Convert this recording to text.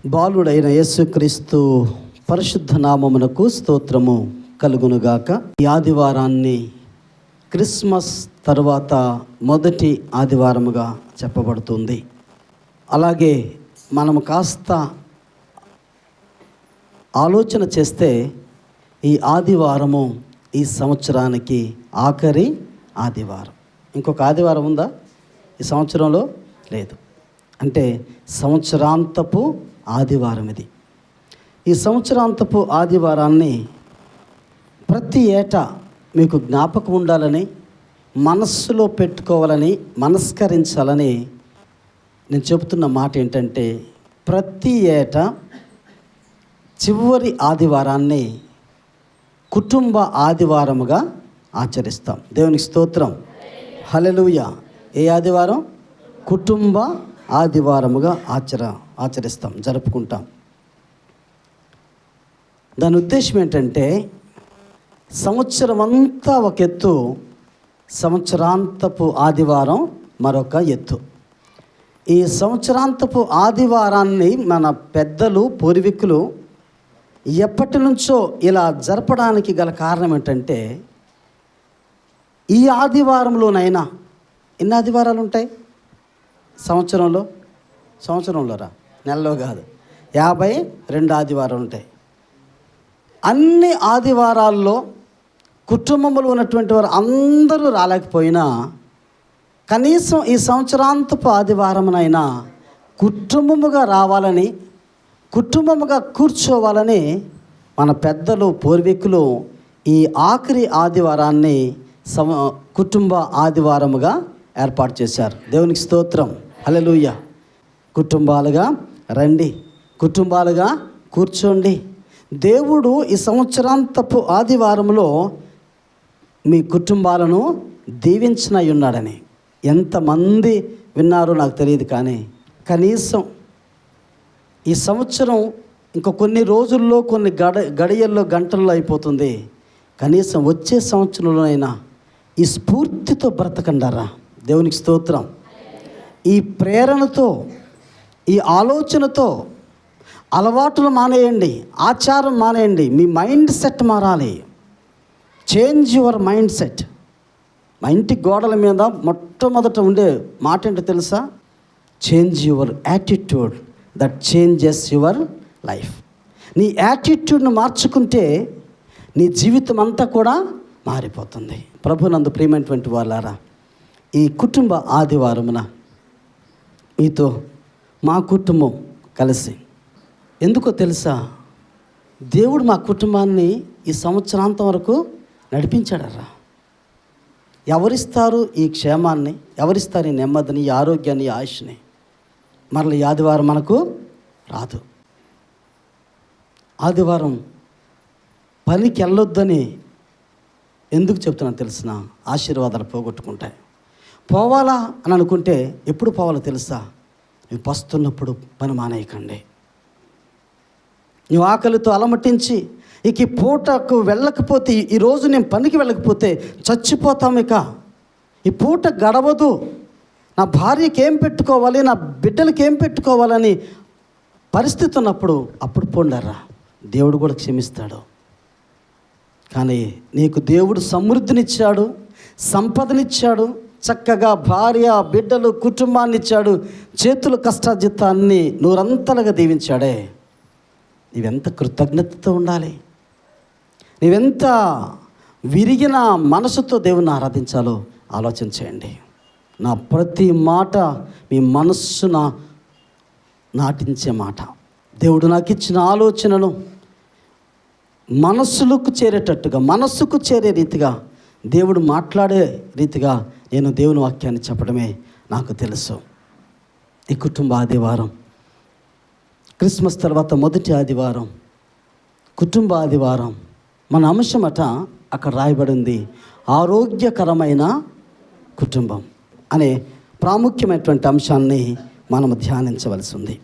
బాలుడైన యేసుక్రీస్తు పరిశుద్ధ నామమునకు స్తోత్రము కలుగునుగాక. ఈ ఆదివారాన్ని క్రిస్మస్ తర్వాత మొదటి ఆదివారముగా చెప్పబడుతుంది. అలాగే మనము కాస్త ఆలోచన చేస్తే ఈ ఆదివారము ఈ సంవత్సరానికి ఆఖరి ఆదివారం. ఇంకొక ఆదివారం ఉందా ఈ సంవత్సరంలో? లేదు. అంటే సంవత్సరాంతపు ఆదివారం ఇది. ఈ సంవత్సరాంతపు ఆదివారాన్ని ప్రతి ఏటా మీకు జ్ఞాపకం ఉండాలని, మనస్సులో పెట్టుకోవాలని, మనస్కరించాలని నేను చెబుతున్న మాట ఏంటంటే, ప్రతి ఏటా చివరి ఆదివారాన్ని కుటుంబ ఆదివారముగా ఆచరిస్తాం. దేవునికి స్తోత్రం, హల్లెలూయా. ఏ ఆదివారం? కుటుంబ ఆదివారముగా ఆచరిస్తాం, జరుపుకుంటాం. దాని ఉద్దేశం ఏంటంటే, సంవత్సరం అంతా ఒక ఎత్తు, సంవత్సరాంతపు ఆదివారం మరొక ఎత్తు. ఈ సంవత్సరాంతపు ఆదివారాన్ని మన పెద్దలు, పూర్వీకులు ఎప్పటి నుంచో ఇలా జరపడానికి గల కారణం ఏంటంటే, ఈ ఆదివారంలోనైనా ఎన్ని ఆదివారాలు ఉంటాయి సంవత్సరంలో నెలలో కాదు, 52 ఆదివారాలు ఉంటాయి. అన్ని ఆదివారాల్లో కుటుంబంలో ఉన్నటువంటి వారు అందరూ రాలేకపోయినా కనీసం ఈ సంవత్సరాంతపు ఆదివారమునైనా కుటుంబముగా రావాలని, కుటుంబముగా కూర్చోవాలని మన పెద్దలు, పూర్వీకులు ఈ ఆఖరి ఆదివారాన్ని కుటుంబ ఆదివారముగా ఏర్పాటు చేశారు. దేవునికి స్తోత్రం, హల్లెలూయా. కుటుంబాలుగా రండి, కుటుంబాలుగా కూర్చోండి. దేవుడు ఈ సంవత్సరాంతపు ఆదివారంలో మీ కుటుంబాలను దీవించనై ఉన్నాడని ఎంతమంది విన్నారో నాకు తెలియదు, కానీ కనీసం ఈ సంవత్సరం ఇంకో కొన్ని రోజుల్లో, కొన్ని గడియల్లో, గంటల్లో అయిపోతుంది. కనీసం వచ్చే సంవత్సరంలోనైనా ఈ స్ఫూర్తితో బ్రతకండారా. దేవునికి స్తోత్రం. ఈ ప్రేరణతో, ఈ ఆలోచనతో అలవాటులు మానేయండి, ఆచారం మానేయండి. మీ మైండ్ సెట్ మారాలి. Change your mind set. మా ఇంటి గోడల మీద మొట్టమొదట ఉండే మాట ఏంటో తెలుసా? Change your attitude that changes your life. నీ యాటిట్యూడ్ను మార్చుకుంటే నీ జీవితం అంతా కూడా మారిపోతుంది. ప్రభునందు ప్రియమైనటువంటి వాళ్ళారా, ఈ కుటుంబ ఆదివారమున మీతో మా కుటుంబం కలిసి, ఎందుకో తెలుసా, దేవుడు మా కుటుంబాన్ని ఈ సంవత్సరాంతం వరకు నడిపించాడరా. ఎవరిస్తారు ఈ క్షేమాన్ని? ఎవరిస్తారు ఈ నెమ్మదిని, ఈ ఆరోగ్యాన్ని, ఈ ఆయుష్ని? మరల ఈ ఆదివారం మనకు రాదు. ఆదివారం పనికి వెళ్ళొద్దని ఎందుకు చెప్తున్నాను తెలిసిన? ఆశీర్వాదాలు పోగొట్టుకుంటాయి. పోవాలా అని అనుకుంటే ఎప్పుడు పోవాలో తెలుసా? నువ్వు పస్తున్నప్పుడు పని మానేయకండి. నువ్వు ఆకలితో అలమటించి ఇక ఈ పూటకు వెళ్ళకపోతే, ఈరోజు నేను పనికి వెళ్ళకపోతే చచ్చిపోతాం, ఇక ఈ పూట గడవదు, నా భార్యకి ఏం పెట్టుకోవాలి, నా బిడ్డలకి ఏం పెట్టుకోవాలని పరిస్థితి ఉన్నప్పుడు అప్పుడు పోండరా, దేవుడు కూడా క్షమిస్తాడు. కానీ నీకు దేవుడు సమృద్ధినిచ్చాడు, సంపదనిచ్చాడు, చక్కగా భార్య, బిడ్డలు, కుటుంబాన్ని ఇచ్చాడు, చేతుల కష్టాజితాన్ని నూరంతలుగా దీవించాడే. నీవెంత కృతజ్ఞతతో ఉండాలి, నీవెంత విరిగిన మనసుతో దేవుని ఆరాధించాలో ఆలోచన చేయండి. నా ప్రతి మాట మీ మనస్సున నాటించే మాట. దేవుడు నాకు ఇచ్చిన ఆలోచనను మనస్సులకు చేరేటట్టుగా, మనస్సుకు చేరే రీతిగా, దేవుడు మాట్లాడే రీతిగా నేను దేవుని వాక్యాన్ని చెప్పడమే నాకు తెలుసు. ఈ కుటుంబ ఆదివారం, క్రిస్మస్ తర్వాత మొదటి ఆదివారం, కుటుంబ ఆదివారం. మన అంశమట అక్కడ రాయబడింది, ఆరోగ్యకరమైన కుటుంబం అనే ప్రాముఖ్యమైనటువంటి అంశాన్ని మనము ధ్యానించవలసి ఉంది.